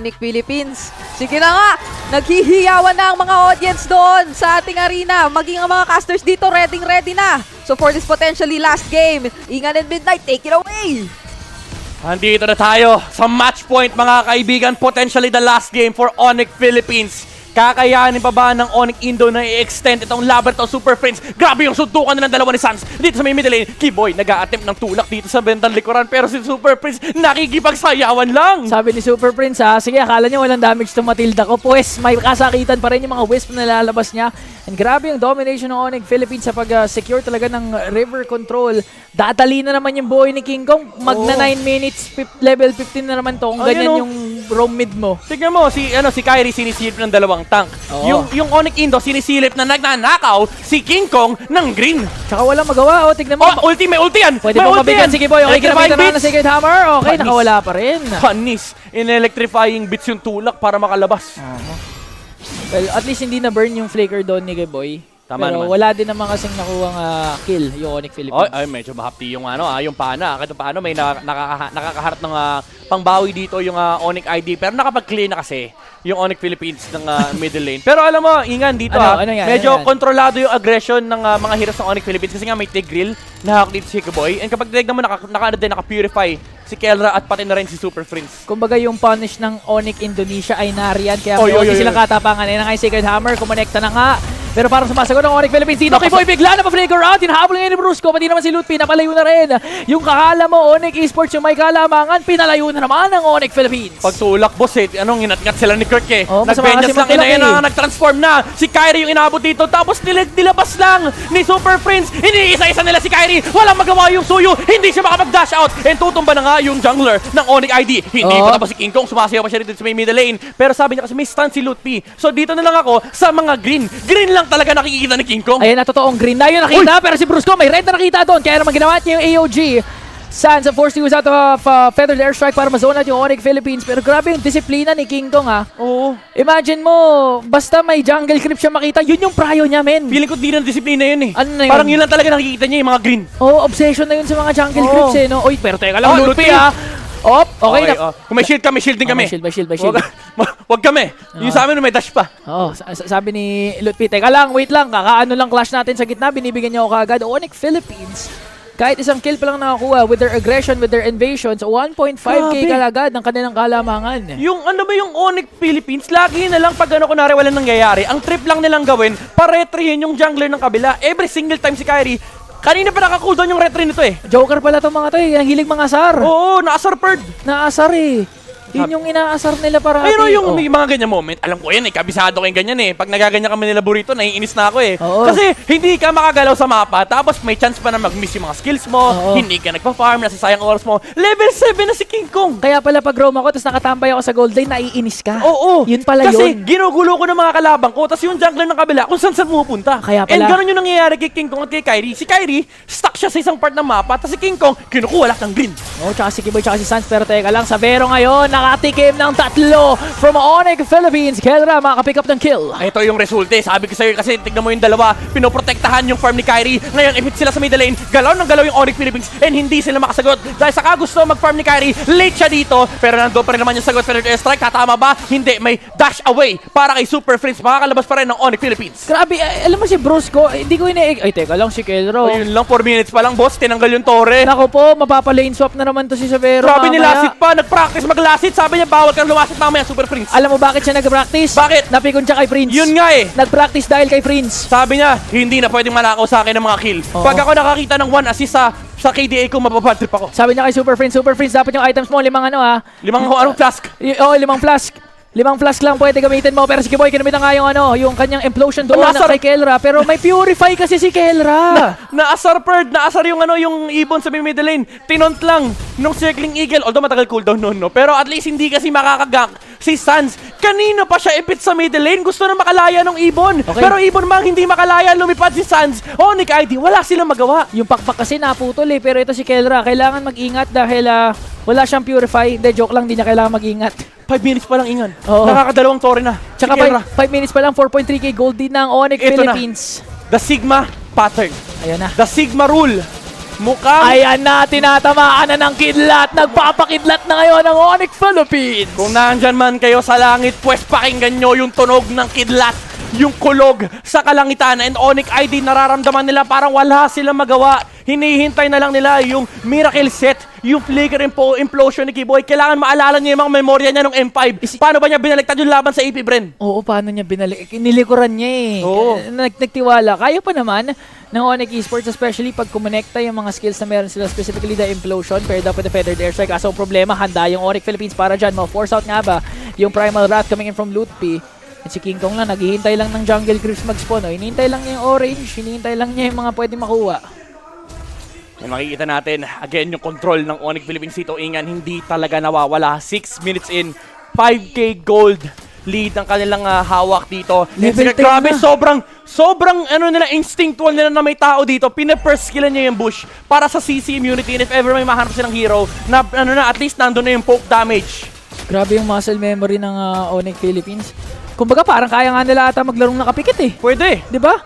Onyx Philippines. Sige na nga, naghihiyawan na ang mga audience doon sa ating arena. Maging ang mga casters dito, ready na. So for this potentially last game, Ingan and Midnight, take it away! Andito na tayo sa match point mga kaibigan. Potentially the last game for Onyx Philippines. Kakayanin pa ba ng Onyx Indo na i-extend itong laban to Super Friends? Grabe yung suntukan na ng dalawa ni Sans dito sa may middle lane. Kiboy nag-a-attempt ng tulak dito sa bentang likuran pero si Super Prince nakikipagsayawan lang. Sabi ni Super Prince sige akala niya walang damage to Matilda ko. Pues may kasakitan pa rin yung mga wisp na lalabas niya. And grabe yung domination ng Onyx Philippines sa pag-secure talaga ng river control. Dadali na naman yung buhay ni King Kong. Magna 9 minutes, level 15 na naman to. Kung ganyan yung roam mid mo. Tignan mo, si Kairi sinisilip ng dalawang tank. Yung Onyx Indo sinisilip na nagnanakaw si King Kong ng green. Tsaka walang magawa. Tignan mo. Ulti, may ulti yan! Pwede mo mabigan si Kiboy. Okay, kinamitan na ng Secret Hammer. Okay, Panis. nakawala pa rin. Panis. In-electrifying bits yung tulak para makalabas. Well, at least hindi na-burn yung flicker doon ni Kiboy. Tama pero naman. wala din naman kasing nakuhang kill yung Onyx Philippines. Ay, medyo mahapti yung yung pana. Kahit paano may nakakaharap ng pangbawi dito yung Onyx ID. Pero nakapag-clear na kasi yung Onyx Philippines ng middle lane. Pero alam mo, Ingan dito medyo kontrolado yung aggression ng mga heroes ng Onyx Philippines kasi nga may Tigreal na hawak dito si Kiboy. And kapag tinignan mo, naka-purify si Kelra at pati na rin si Super Prince. Kumbaga yung punish ng Onyx Indonesia ay nariyan. Kaya may silang katapangan. Ayun na nga yung Secret Hammer. Kumonekta na nga. Pero parang sumasagot ng Onyx Philippines dito. Kiboy bigla na pa-flicker out. Hinahabol ngayon ni Brusco. Pati naman si Lutfi. Napalayo na rin. Yung kakala mo, Onyx Esports yung may kalamangan. Pinalayo na naman ng Onyx Philippines. Pagtulak, boss nginat-ngat sila ni Kirk kasi Nag-Vengeance lang matulak nag-transform na. Si Kairi yung inabot dito. Tapos nilabas lang ni Super Prince. Iniisa-isa nila si Kairi. Walang magawa yung Suyu. Hindi siya makapag-dash out. And tutumba na nga yung jungler ng Onyx ID. Hindi pa tapos si King Kong. Sumasayaw pa siya dito sa may middle lane. Pero sabi niya kasi may stun si Lutfi. So dito na lang ako sa mga green. Green lang talaga nakikita ni King Kong. Ayan na, totoong green na yun nakita. Pero si Brusco may red na nakita doon. Kaya naman ginawa niya yung AOG. Sans forced to use out of feathered airstrike para mazone out yung Onyx Philippines. Pero grabe yung disiplina ni King Kong Oo. Imagine mo, basta may jungle creep siya makita, yun yung prayo niya, men. Feeling ko di na disiplina yun Ano na yun? Parang yun lang talaga nakikita niya yung mga green. Obsession na yun sa mga jungle creeps no? Uy, pero teka lang, Lutfi okay na. Kung may shield kami, shield din kami. May shield. Wag kami. Yung sa amin may dash pa. Sabi ni Lutfi, teka lang, wait lang, kakaano lang clash natin sa gitna, binibigyan niya ako kagad. Onyx Philippines, kahit isang kill pa lang nakakuha with their aggression, with their invasions, 1.5k kalagad ng kanilang kalamangan. Yung yung Onyx Philippines, lagi na lang pag kunwari walang nangyayari, ang trip lang nilang gawin, paretrihin yung jungler ng kabila. Every single time si Kairi, kanina pa naka-cooldown yung retry nito Joker pala itong mga to ang hilig mga asar. Oo, naasar bird. Naasar Yun yung inaasar nila para ayun yung may mga ganyan moment. Alam ko yan kabisado ko yung ganyan Pag nagaganyan kami nila Burrito, naiinis na ako Kasi hindi ka makagalaw sa mapa, tapos may chance pa na mag-miss yung mga skills mo, hindi ka nagpa-farm, nasasayang oras mo. Level 7 na si King Kong. Kaya pala pag roam ako, tapos nakatambay ako sa gold lane, naiinis ka. Oo. Yun pala kasi yun. ginugulo ko ng mga kalabang ko, tapos yung jungler ng kabila, kung saan pumupunta. Kaya pala. And ganun yung nangyayari kay King Kong at kay Kairi. Si Kairi, stuck siya sa isang part ng mapa, tapos si King Kong, kinukuha lahat ng green. Tsaka si Kiboy, tsaka si Sans, pero teka lang, sa Vero ngayon, nakatikim ng tatlo from Onyx Philippines. Kelra, makapick up ng kill. Ito yung resulta. Sabi ko sa'yo kasi tignan mo yung dalawa, pinoprotektahan yung farm ni Kairi. Ngayon, if sila sa middle lane, galaw ng galaw yung Onyx Philippines and hindi sila makasagot. Dahil saka gusto mag-farm ni Kairi, late siya dito, pero nandoon pa rin naman yung sagot. Feathered airstrike, tatama ba? Hindi, may dash away para kay Super Friends. Makakalabas pa rin ng Onyx Philippines. Grabe, alam mo si Brusco, hindi ko ay teka lang si Kelra. Ayun lang, 4 minutes pa lang, boss. Tinanggal yung Torre. Nako po, mapapa-lane swap na naman to si Savero. Grabe ni Lasit pa, nag-practice mag-Lasit. Sabi niya, bawal kang lumasit mamaya, Super Prince. Alam mo bakit siya nag-practice? Bakit? Napikon siya kay Prince. Yun nga Nag-practice dahil kay Prince. Sabi niya, hindi na pwedeng manakaw sa akin ng mga kill. Pag ako nakakita ng 1 assist sa KDA ko, mapapad trip ako. Sabi niya kay Super Prince, dapat yung items mo, 5 Limang flask. 5 flask. 5 flask lang pwede gamitin mo, pero si Kiboy kinamitan nga yung kanyang implosion doon na kay Kelra, pero may purify kasi si Kelra. Naasar bird, naasar yung yung ibon sa middle lane. Tinont lang nung circling eagle, although matagal cooldown noon, pero at least hindi kasi makakagank si Sans. Kanina pa siya ipit sa middle lane, gusto na makalaya ng ibon. Pero ibon mang hindi makalaya, lumipad si Sans. Onyx ID, wala silang magawa. Yung pakpak kasi naputol pero ito si Kelra, kailangan mag-ingat dahil wala siyang purify. Hindi, joke lang, hindi niya kailangan mag-ingat. 5 minutes pa lang, Ingan. Oo. Nakakadalawang Torre na. Tsaka 5 minutes pa lang, 4.3k gold din ng Onyx Ito Philippines. The Sigma pattern. Ayan na. The Sigma rule. mukhang Ayan na, tinatamaan na ng kidlat. Nagpapakidlat na ngayon ang Onyx Philippines. kung nandyan man kayo sa langit, pues pakinggan nyo yung tunog ng kidlat, yung kulog sa kalangitan. And Onyx ID, nararamdaman nila parang wala silang magawa. Hinihintay na lang nila yung miracle set, yung flicker implosion ni Kiboy. Kailangan maalala niya yung mga memorya niya ng M5. Paano ba niya binaliktad yung laban sa AP Bren? Oo, paano niya binalik? Nilikuran niya eh. Oo. Nagtiwala. Kaya pa naman ng Onyx Esports, especially pag kumonekta yung mga skills na meron sila, specifically the implosion paired up with the feathered airstrike. Kaso ang problema, handa yung Onyx Philippines para dyan. Ma-force out nga ba yung Primal Wrath coming in from Loot P. At si King Kong lang, naghihintay lang ng jungle creeps mag-spawn. Hinihintay lang niya yung orange, hinihintay lang niya yung mga pwede makuha. Yan, makikita natin, again, yung control ng Onyx Philippines dito, Ingan, hindi talaga nawawala. 6 minutes in, 5k gold lead ang kanilang hawak dito. Level 10 grabe, na. sobrang nila, instinctual nila na may tao dito. Pina-first-skillan niya yung bush para sa CC immunity. And if ever may mahanap silang hero, na at least nandun na yung poke damage. Grabe yung muscle memory ng Onyx Philippines. Kumbaga parang kaya nga nila ata maglarong nakapikit eh. Pwede. Di ba?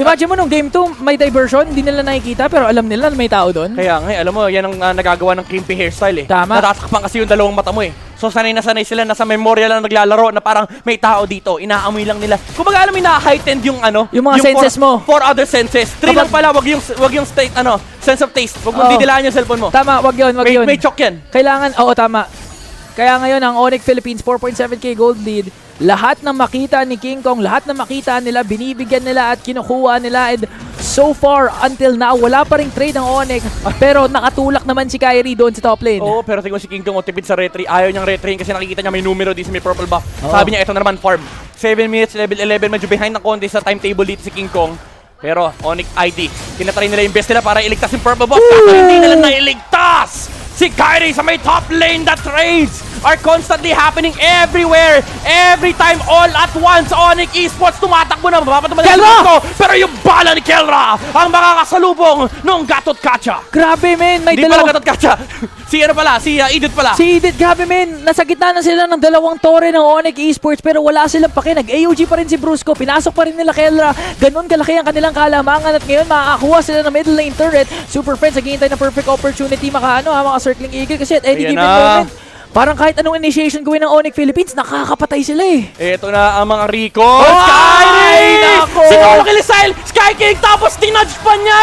Imagine mo nung game 2, may diversion, hindi nila nakikita pero alam nila na may tao doon. Kaya nga, alam mo, yan ang nagagawa ng Kimpy hairstyle eh. Tama. Natatakpan kasi yung dalawang mata mo eh. So sanay na sanay sila, nasa memorya lang naglalaro na parang may tao dito, inaamoy lang nila. Kumbaga alam mo, na-heightened yung Yung mga senses mo. For other senses. 3 lang pala, wag yung state, sense of taste. Wag mo Oo. didilaan yung cellphone mo. Tama, wag yun. May choke yan. Kailangan, oo tama. Kaya ngayon ang Onyx Philippines 4.7k gold lead. Lahat ng makita ni King Kong, lahat ng makita nila, binibigyan nila at kinukuha nila. And so far, until now, wala pa ring trade ng Onyx. Pero nakatulak naman si Kyrie doon sa top lane. Oo, pero tingnan si King Kong tipid sa retry. Ayaw niyang retry kasi nakikita niya may numero dito, may purple buff. Oo. Sabi niya, ito na naman farm. 7 minutes, level 11, medyo behind ng konti sa timetable dito si King Kong. Pero Onyx ID, tinatry nila yung best nila para iligtas yung purple buff. Kaso hindi nila nailigtas! Si Kyrie sa may top lane, the trades are constantly happening everywhere. Every time, all at once, Onyx Esports tumatakbo na. Mapapatuman na Kelra! dito. Pero yung bala ni Kelra ang makakasalubong nung Gatot Kacha. Grabe men, may Hindi pala dalawang... Gatot Kacha. Si Edith pala. Si Edith, grabe men, nasa gitna na sila ng dalawang tore ng Onyx Esports pero wala silang pake. Nag-AOG pa rin si Brusco, pinasok pa rin nila Kelra. Ganon kalaki ang kanilang kalamangan at ngayon makakakuha sila ng middle lane turret. Super Friends, naghihintay ng perfect opportunity mga circling eagle kasi at any Ayan given na. moment, parang kahit anong initiation gawin ng Onyx Philippines, nakakapatay sila eh. Ito na ang mga Rico. Ay, nako! Si Nolo Kilisile! Sky King! Tapos dinudge pa niya!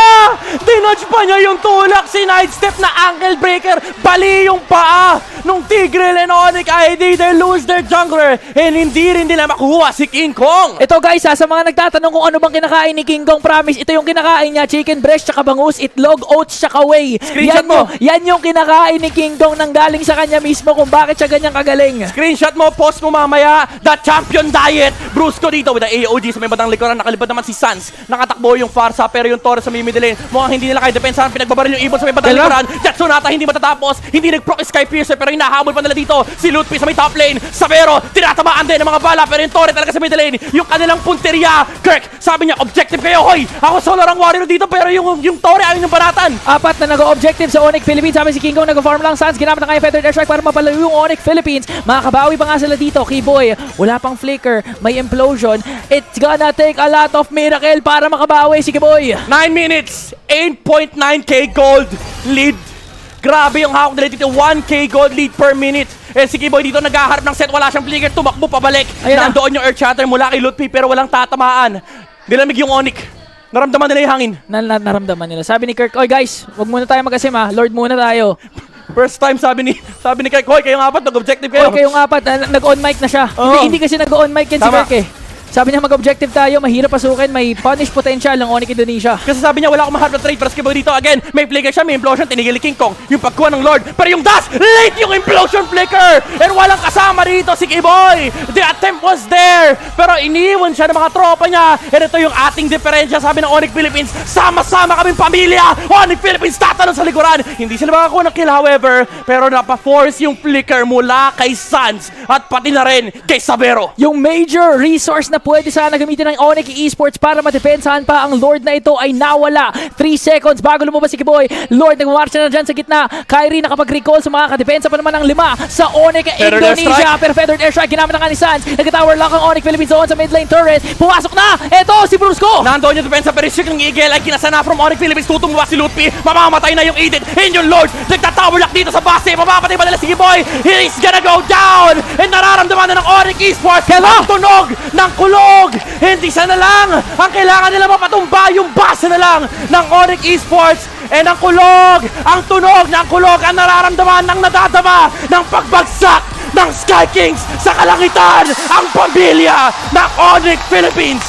Dinudge pa niya yung tulak! Sinidestep na ankle breaker! Bali yung paa! Nung Tigreal and Onyx ID, they lose their jungler! And hindi rin nila makuha si King Kong! Ito guys, sa mga nagtatanong kung ano bang kinakain ni King Kong, promise, ito yung kinakain niya, chicken breast, tsaka bangus, itlog, oats, tsaka whey. Screenshot mo. Yan yung kinakain ni King Kong nang galing sa kanya mismo kung bakit siya ganyang kagaling. Screenshot mo, post mo mamaya, the champion diet. Brusco dito with the AOG sa may bandang likuran. Nakalipad naman si Sans. Nakatakbo yung Farsa pero yung Torres sa may middle lane. Mukhang hindi nila kaya depensahan. Pinagbabaril yung Ibon sa may bandang likuran. Jetsunata hindi matatapos. Hindi nag-proc Sky Piercer pero hinahabol pa nila dito. Si Lutpi sa may top lane. Savero, tinatamaan din ng mga bala pero yung Torres talaga sa middle lane. Yung kanilang punteriya. Kirk, sabi niya, objective kayo. Hoy, ako solo lang warrior dito pero yung Torres ayaw yung banatan. Apat na nag-objective sa Onyx Philippines. Sabi si King Kong, nag-farm lang Sans. Ginamit na kaya feathered airstrike para mapalayo yung Onyx Philippines. Makakabawi pa nga sila dito. Keyboy, wala pang flicker. May implosion. It's gonna take a lot of miracle para makabawi si Keyboy. 9 minutes, 8.9k gold lead. Grabe yung hawak nila dito, 1k gold lead per minute. Eh si Keyboy dito naghaharap ng set, wala siyang flicker, tumakbo pabalik. Ayan na. Nandoon yung Earth Shatter mula kay Lutpi pero walang tatamaan. Nilamig yung Onyx. Naramdaman nila yung hangin. Naramdaman nila. Sabi ni Kirk, oy guys, wag muna tayo mag-asim ha. Lord muna tayo. First time sabi ni Kirk, hoy, kayong apat, nag-objective kayo. Okay, yung apat, nag-on mic na siya. Oo. Hindi kasi nag-on mic yan si Tama. Kirk eh. Sabi niya mag-objective tayo, mahirap pasukin, may punish potential ng Onyx Indonesia. Kasi sabi niya wala akong maharap na trade pero si Keyboy dito again, may flicker siya, may implosion, tinigil ni King Kong. Yung pagkuha ng Lord, pero yung dash, late yung implosion flicker! And walang kasama rito si Keyboy! The attempt was there! Pero iniwan siya ng mga tropa niya. And ito yung ating diferensya, sabi ng Onyx Philippines, sama-sama kaming pamilya! Onyx Philippines tatanong sa likuran! Hindi sila makakuha ng kill however, pero napa-force yung flicker mula kay Sans at pati na rin kay Savero. Yung major resource na na pwede sana gamitin ng Onyx Esports para madepensahan pa ang Lord na ito ay nawala. 3 seconds bago lumabas si Kiboy. Lord nagmamarcha na dyan sa gitna. Kyrie nakapag-recall sa mga kadepensa pa naman ng 5 sa Onyx Feathered Indonesia. Pero Feathered Airstrike ginamit ng Anisans. Nag-tower lock ang Onyx Philippines doon sa mid lane turret. Pumasok na! Eto si Brusco! Nandoon yung depensa pero strict ng Eagle ay kinasana from Onyx Philippines. Tutumba si Lutpi. Mamamatay na yung Edith. And yung Lord nagtatower lock dito sa base. Mapapatay pa nila si Kiboy. He's gonna go down! And nararamdaman na ng Onyx Esports ang tunog ng kulog! Hindi sana lang! Ang kailangan nila mapatumba yung base na lang ng Onyx Esports! And ang kulog! Ang tunog ng kulog ang nararamdaman ng nadadama ng pagbagsak ng Sky Kings sa kalangitan! Ang pamilya ng Onyx Philippines!